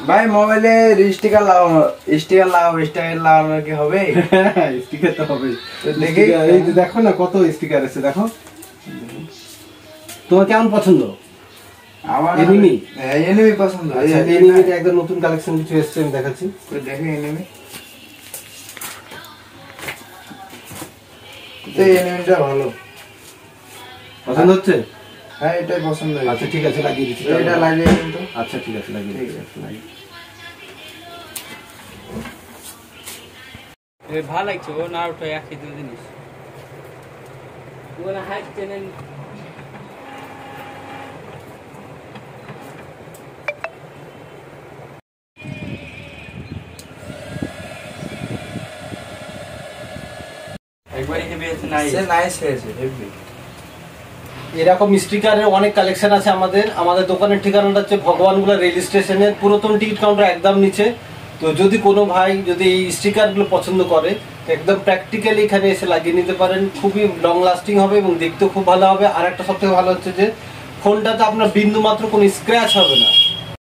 ভাই মোবাইলে স্টিকার লাগানো স্টিকার লাগানো কি হবে? স্টিকার তো হবে। দেখি এই যে দেখো না কত স্টিকার আছে দেখো। তোমার কেমন পছন্দ? আমার এনিমি এনিমি পছন্দ। আচ্ছা এনিমিতে একদম নতুন কালেকশন কিছু এসেছে আমি দেখাচ্ছি। দেখি এনিমি। এই এনিমিটা ভালো পছন্দ হচ্ছে? হ্যাঁ এটাই পছন্দ হয়েছে। আচ্ছা ঠিক আছে লাগিয়ে দিচ্ছি। এটা লাগিয়ে দিন তো। আচ্ছা ঠিক আছে লাগিয়ে দিচ্ছি। ভালো লাগছে ও নারুটো একই দুই জিনিস ওনা হাইট চ্যানেল একবারই হেভি আছে নাইস হয়েছে হেভি। এরকম স্টিকারের অনেক কালেকশন আছে আমাদের দোকানের ঠিকানাটা হচ্ছে ভগবানগোলা রেল স্টেশনের পুরাতন টিকিট কাউন্টার একদম নিচে। তো যদি কোনো ভাই যদি এই স্টিকারগুলো পছন্দ করে একদম প্র্যাকটিক্যালি এখানে এসে লাগিয়ে নিতে পারেন, খুবই লং লাস্টিং হবে এবং দেখতেও খুব ভালো হবে। আর একটা সবথেকে ভালো হচ্ছে যে ফোনটাতে আপনার বিন্দু মাত্র কোনো স্ক্র্যাচ হবে না।